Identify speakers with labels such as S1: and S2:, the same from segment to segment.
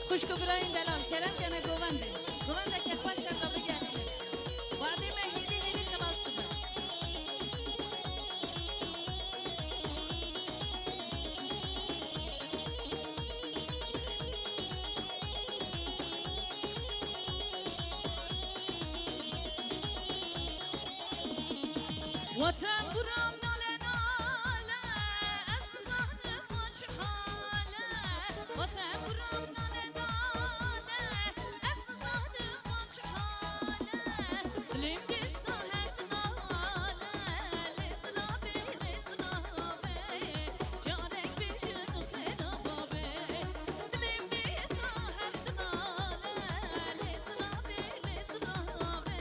S1: خوشکو برایم دلال کرم کنه گوونده گوونده که خوش شد رو بگردیم وعده مهیدی هیلی خلاص بده وطن برام ناله ناله از زهد خوش حاله وطن برام ناله ناله از زهد خوش حاله دلیم دیسا هر ناله لزنابه لزنابه جانک بیشن و خدابه دلیم دیسا هر ناله لزنابه لزنابه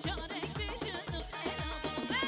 S1: جانک بیشن و خدابه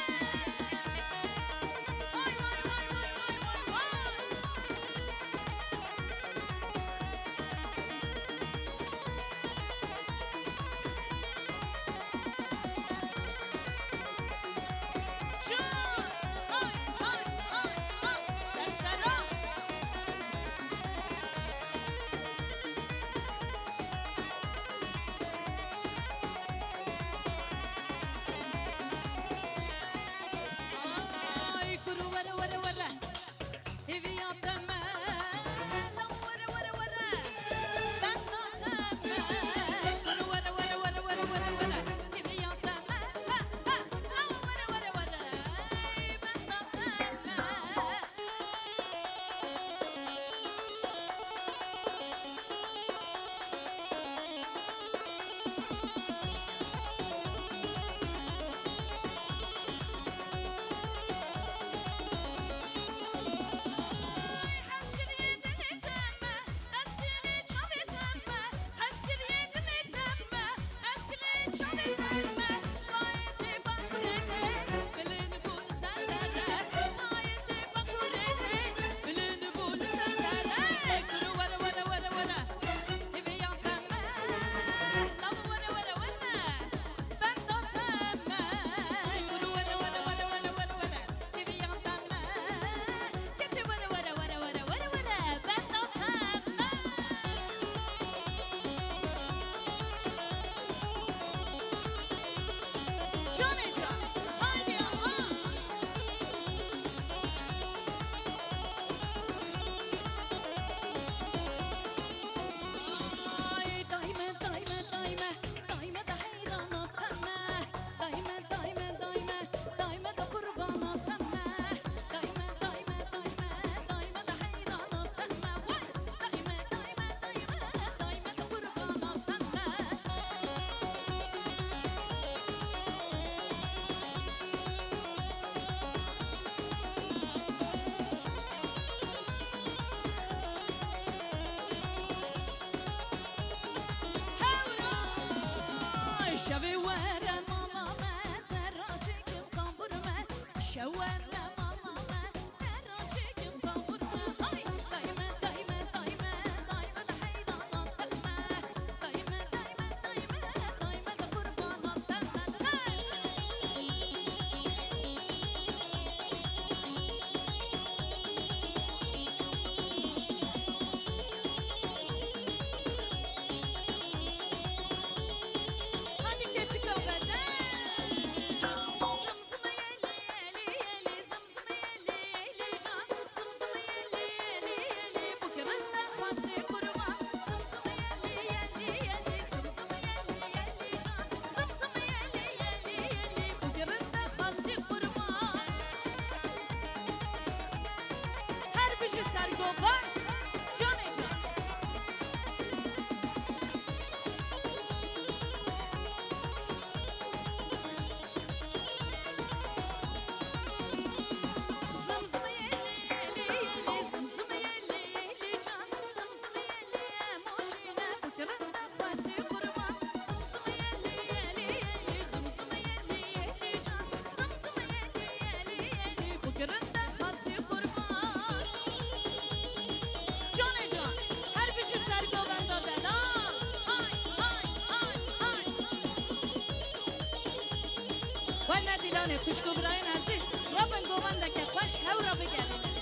S1: جان خوشگو براین عزیز رابن گوونده که خوش هورا بگردیم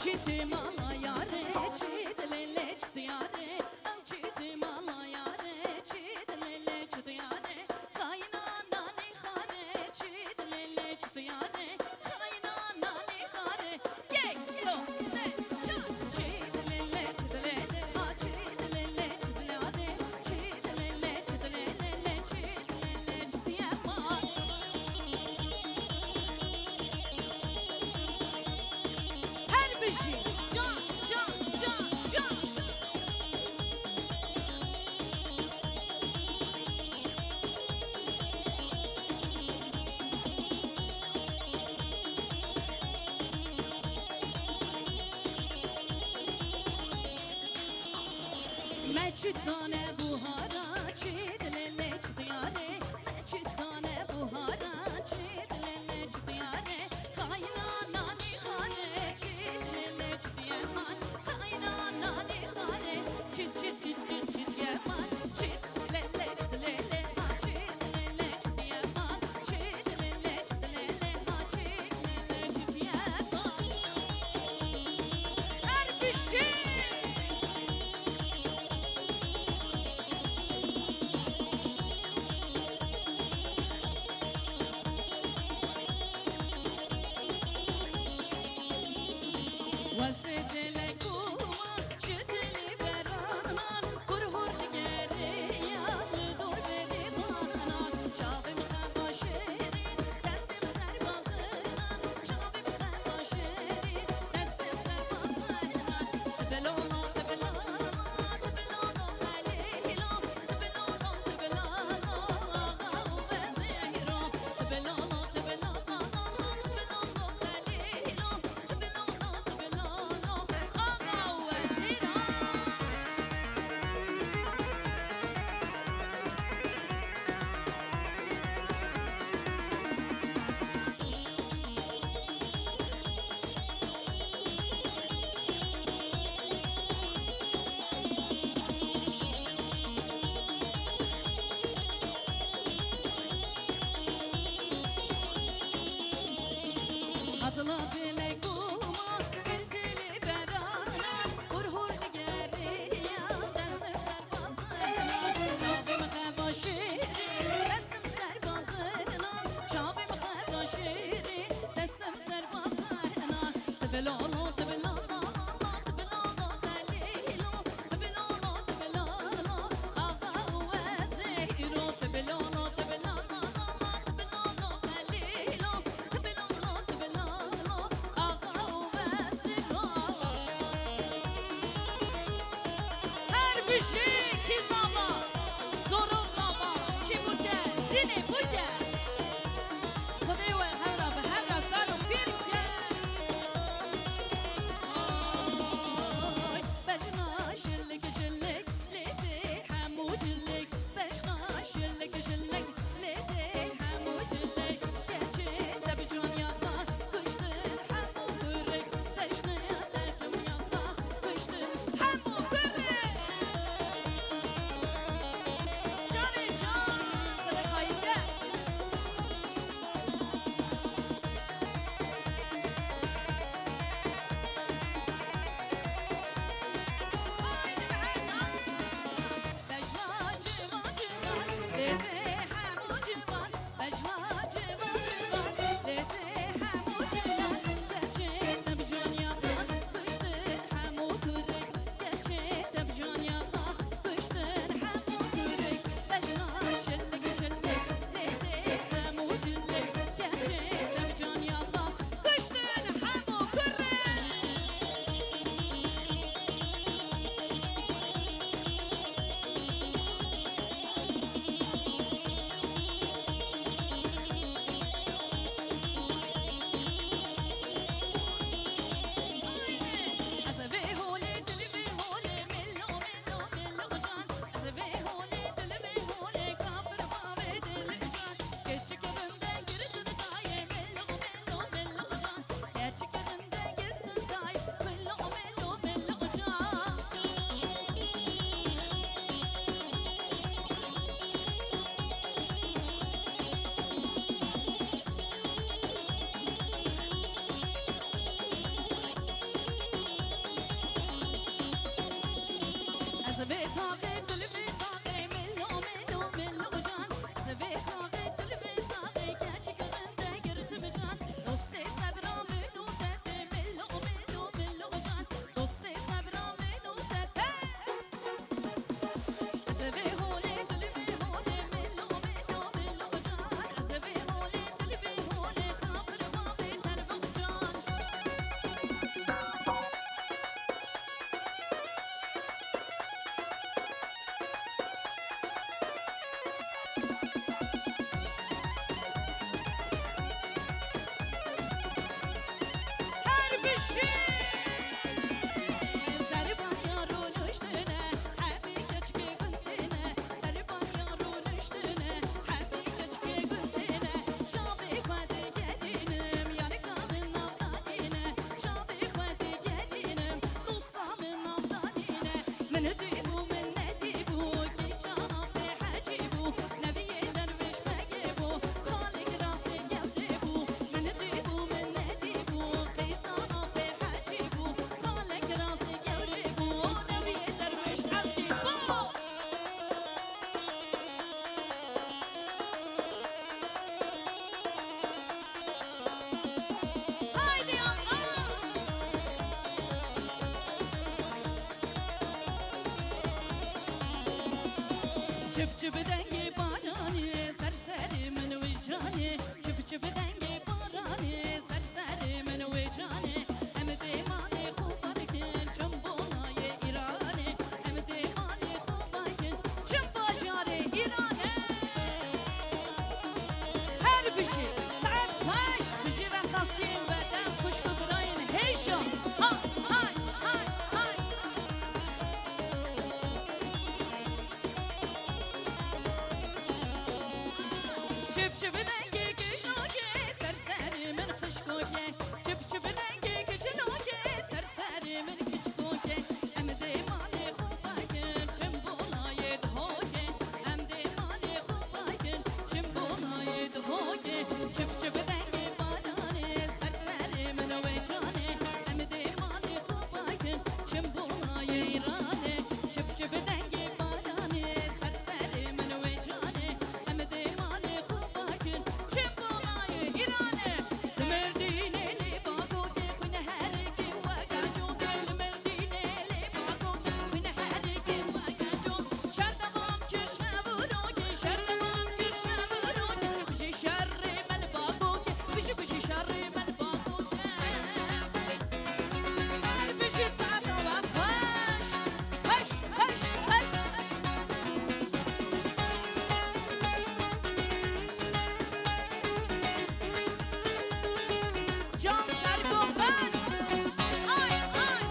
S1: Çiti mala yare, çit lele çit yare, çiti mala yare, çit lele çit yare, kaynana ne hare, çit lele çit yare, kaynana ne hare, ye yo se çit lele çit lele, çit lele çit yare, çit lele çit lele, çit lele çit yare. Her bir şey. Meçhutane buhara çit lele çit yare, meçhutane buhara çit lele çit yare, kaynana ne hare, çit lele çit yaman, kaynana ne hare, çit çit çit çit çit yaman, çit lele çit lele, çit lele çit yaman, çit lele çit lele, çit lele çit yaman. Her bir şey. چپ چپ دنگ بارانی سرسری من و جانی چپ چپ دنگ بارانی سرسری من و جانی ام دیمانی خوبا کن چم بولای ایرانی ام دیمانی خوبا کن چم باجار ایرانی هر بشی ساعت پاش بشی رقصیم بدن خوشک براین هیشم ها های های های چپ چپ دنگی کشناکه سرسری من خشکوکه چپ چپ دنگی کشناکه سرسری من کچکوکه ام دیمانی خوبا کن چم بولای دهوکه ام دیمانی خوبا کن چم بولای دهوکه چپ چپ دنگی بارانی سرسری من و جانی ام دیمانی خوبا کن چم بولای ایرانی چپ چپ دنگی بارانی سرسری من و جانی ام دیمانی خوبا کن چم بولای ایرانی المردینه لی باگوگه کن هرکی وگا جوگه المردینه لی باگوگه کن هرکی وگا جوگه شردمام کش نبودوگه شردمام کش نبودوگه بشی شری من باگوگه بشی شری من باگوگه بشی ساعتا و پاش پاش پاش پاش جام سر гованд آی آی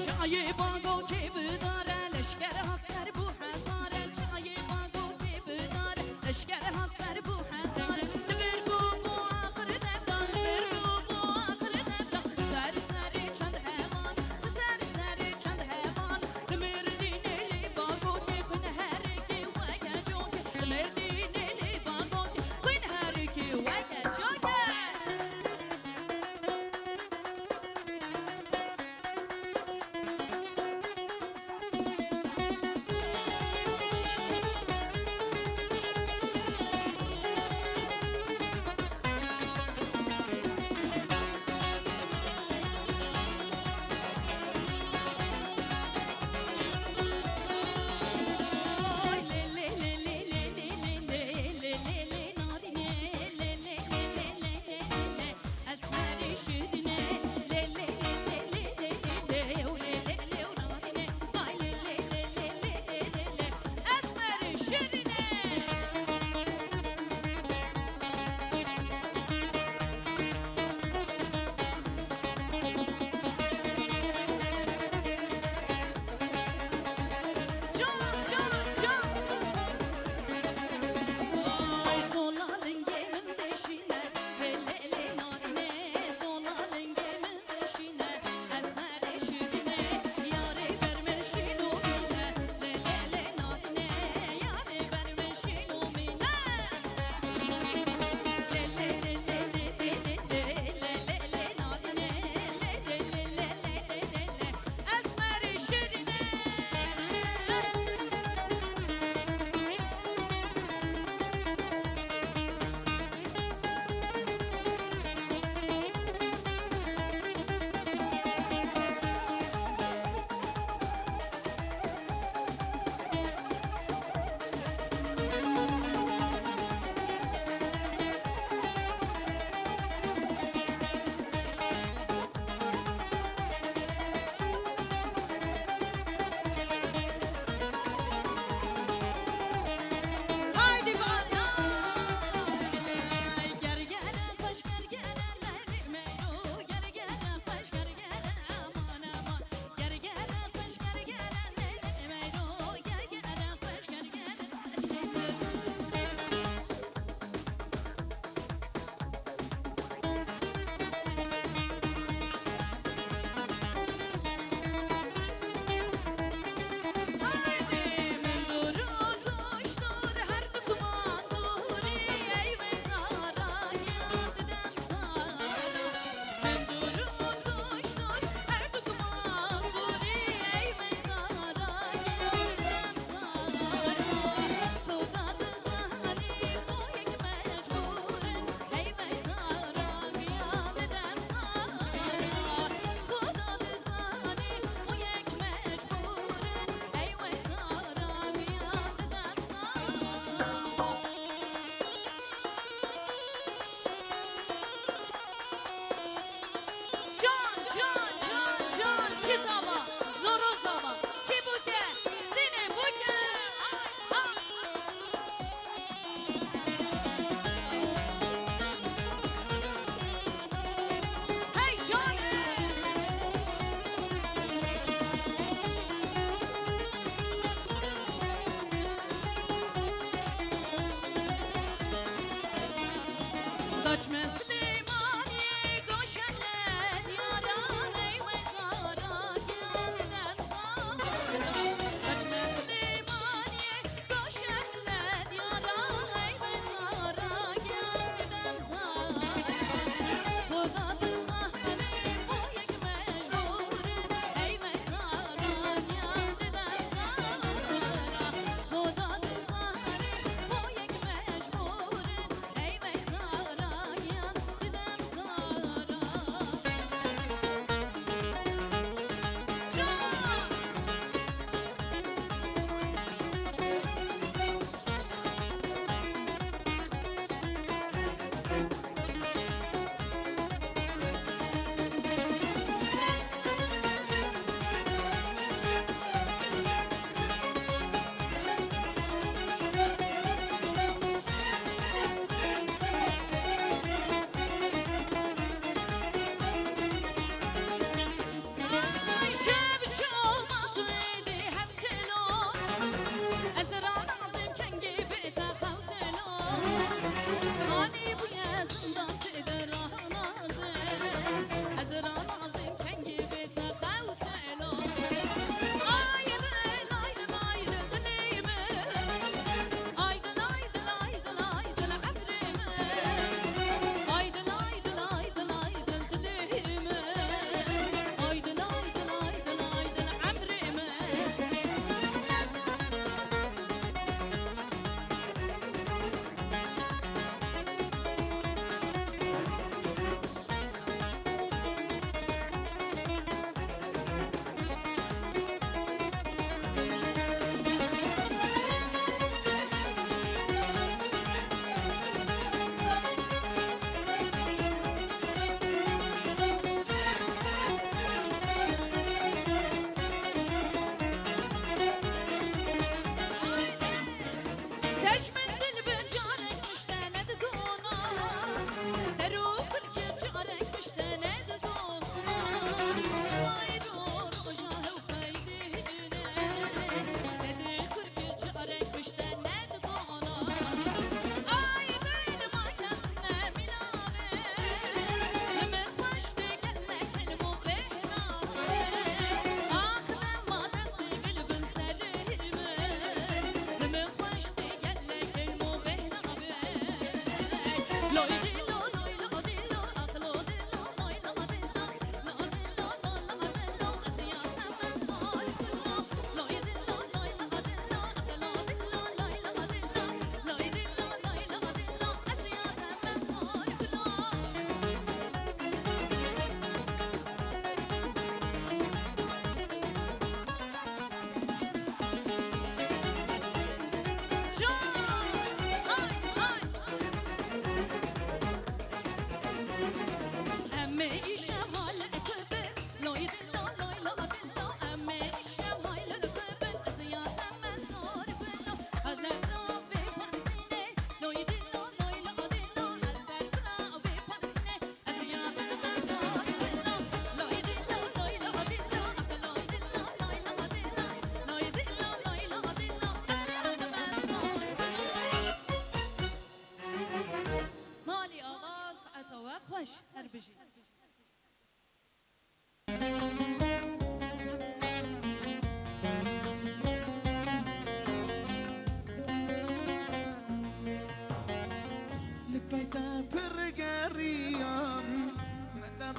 S1: جای باگو که بداره لشکر هات سر بو هزاره جای باگو که بداره لشکر هات سر بو هزاره دبر بو آخر دبدان دبر بو آخر دبدان سر سری چند همان سر سری چند همان المردینه لی باگو که کن هرکی وگا جوگه المردینه لی باگو که کن هرکی وگا جوگه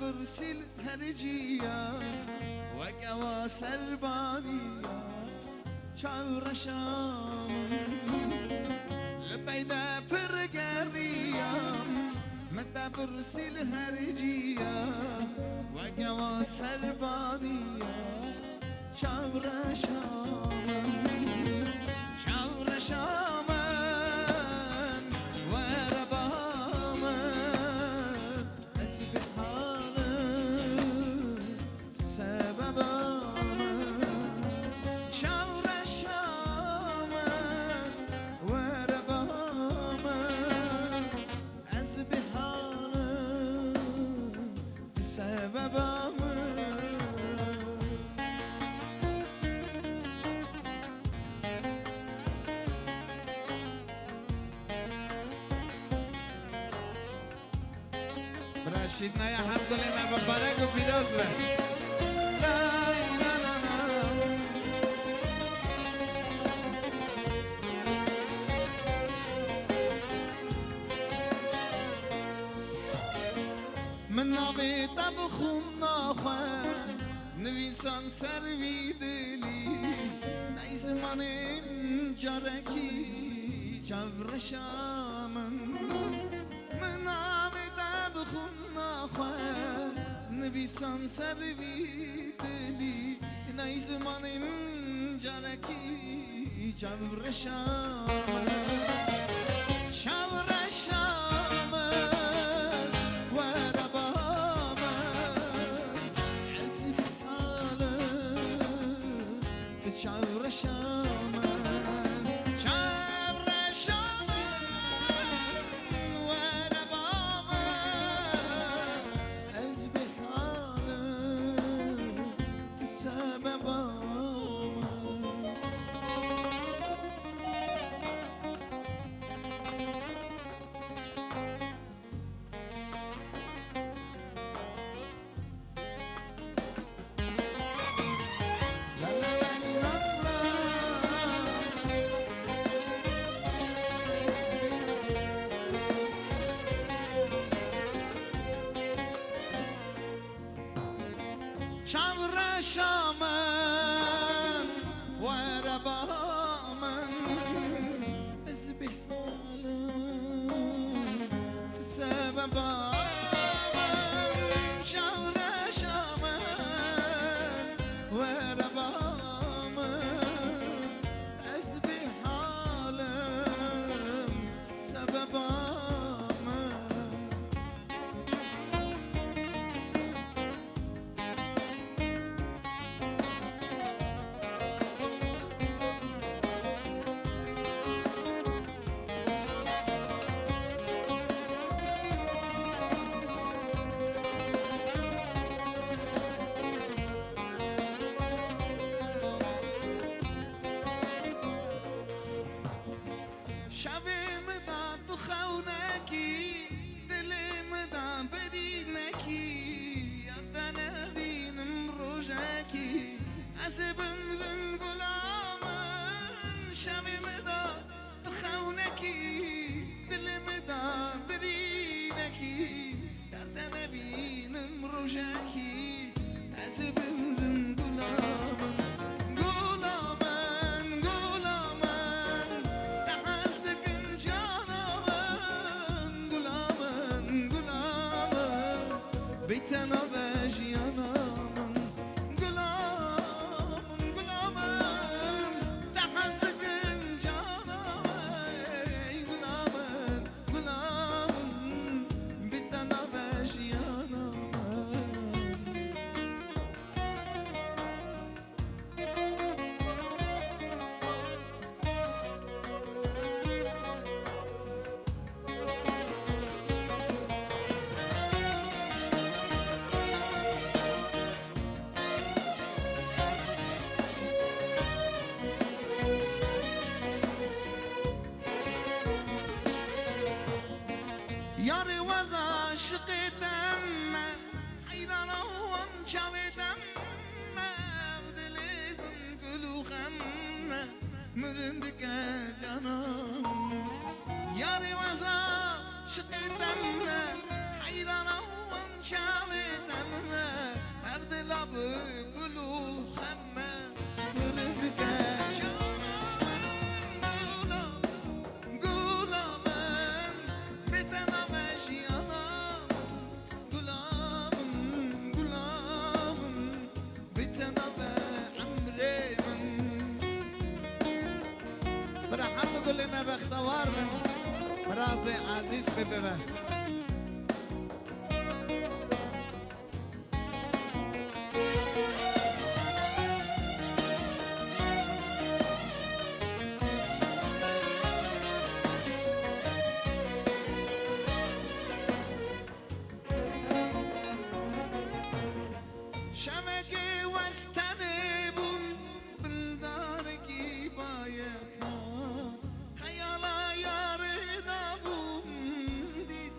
S2: برسل هرجيا وقوا سربانيا شعور شام لبيدا فرقاريا متى برسل هرجيا وقوا سربانيا شعور شام شعور شام رشید نه هر گل مبارک و پیروز بشه من نامی تب خون ناخواه نویسان سروی دلی نیز من جارکی چورشامم من نامی تب خون ناخواه نویسان سروی دلی نیز من جارکی چورشامم شامن وربامن أسبح فعلا تسببا شامن وربامن أسبح حالا سببا یاری وز عاشقتم حیران هم چاویدم دلیم گلوخم مرندگه جانم یاری وز عاشقتم حیران هم چاویدم دلیم گلوخم مرندگه كل ما بختوار من رازي عزيز ببنا شمكي واستغيبون بنداركي بايك خيالا يا رضابون ديد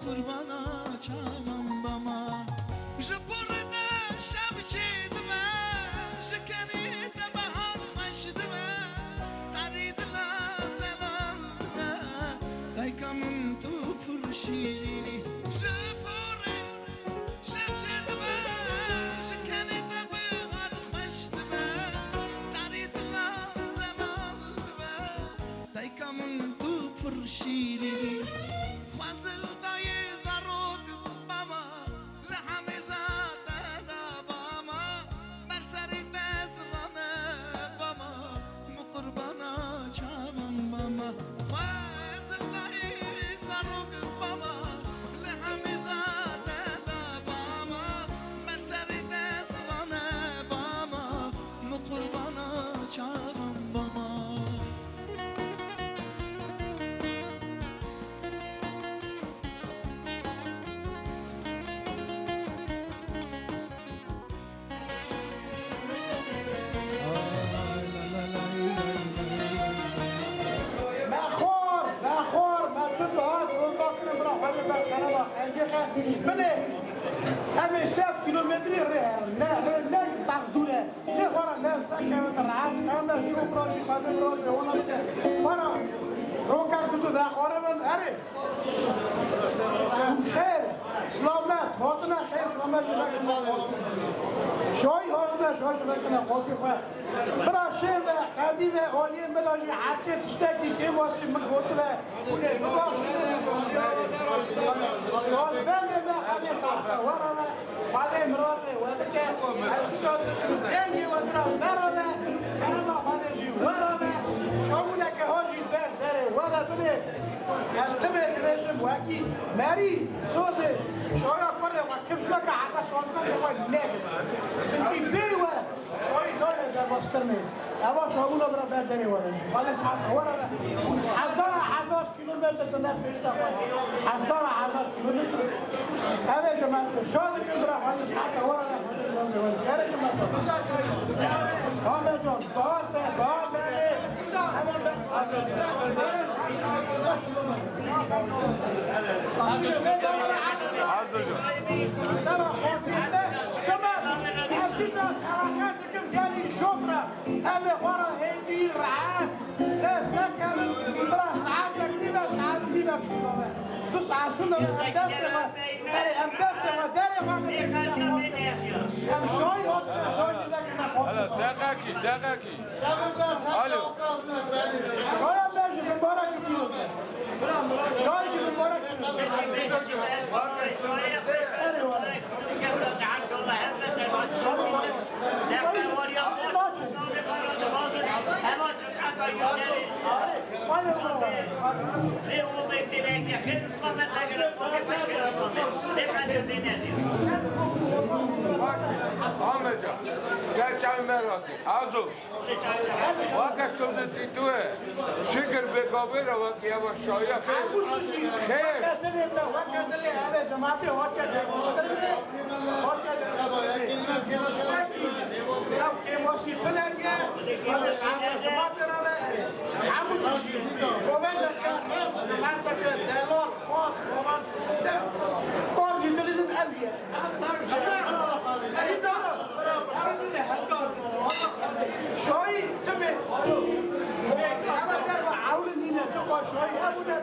S3: قربانا چمم بما جپرده شب چیدمه جکنی تبهار مشدمه قرید لازلالمه دیکم تو فرشیدی جپره شب چیدمه جکنی تبهار مشدمه قرید لازلالمه دیکم تو فرشیدی فضل دای زروگ بابا لحم زاده دا بابا بر سری تزرانه بابا مقربانا چامم بابا فضل دای زروگ بابا لحم زاده دا بابا بر سری تزرانه بابا مقربانا چامم بابا
S4: نخور ما تدعات والله برا حبيب القناة مني أمي 7 كيلومتر لا صار دولة لا فرا لا استكمل الرعاة كما شوف راجي قادم راجي وانا فرا روكا كنت ذا خورا من أري خير سلامات هاتنا خير سلامات شوي هاتنا شوي لكن قلبي خير برا شيء قديمة أولي مداجي حكي تشتكي كيف وصل من قلتها ولي مداج شوي بني ما خلي صحة ورنا بعدين راسي وذاك يعني ودرا مرنا أنا ما خلي ورنا شو لك هاجي البر دري ولا بني استمع تلاشم واكي ماري صوتي شو يا فرق وكيف لك حتى صوتنا يقول ناقد سنتي بيوه شوي لا ده مسترني أبغى شغله برا بدري ولا خلاص ورا حزار كيلومتر تنافس حزار كيلومتر هذا يا جماعة شو هذا كبر خلاص حتى ورا هذا يا جماعة هذا جون أنا ورا هيدي رعاة ناس ما كانوا براس عادك ديما ساعات ديما شنو بس عشان أمدستها داري أم شوي
S5: هلا دقاقي الو
S4: شوي ماشي بالبركة شوي بالبركة
S5: Ahmet gel çay merak Azu Vakit sözü tütüye Şükür be kabir vak yavaş şaya Keyif
S4: هذا جماعتي لو كان وصيت لك هذا جماعتي عمود وبندك جماعتك دلال خاص ومن قرجي سلسل أزياء شوي تمت أنا درب عاولني نتوقع شوي أبونا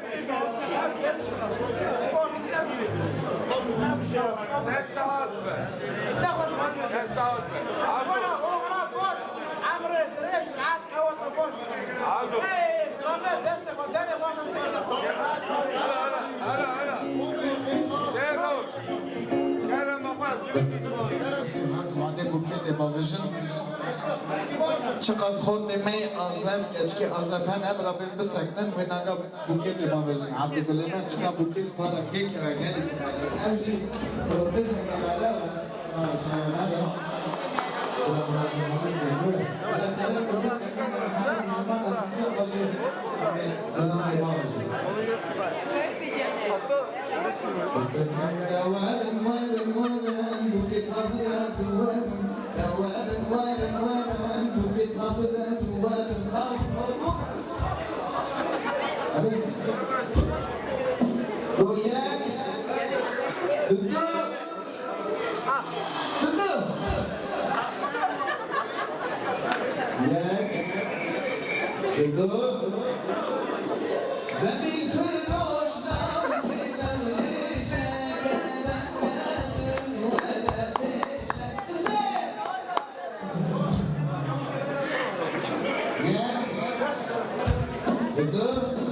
S4: عمري دريش ساعات قوة البوش ايه سلامات دستك وداني وانا
S5: هلا سيرون كرم أقوال
S2: ماده بوکت باوجن چقدر خورد می آزم کچکی آزمپن ابرا بیم بسکنن و نگا بوکت باوجن عبدالله من چقدر بوکت پارا کیک را گلی امجی پروسس نگاله زمین پر آشنا بدون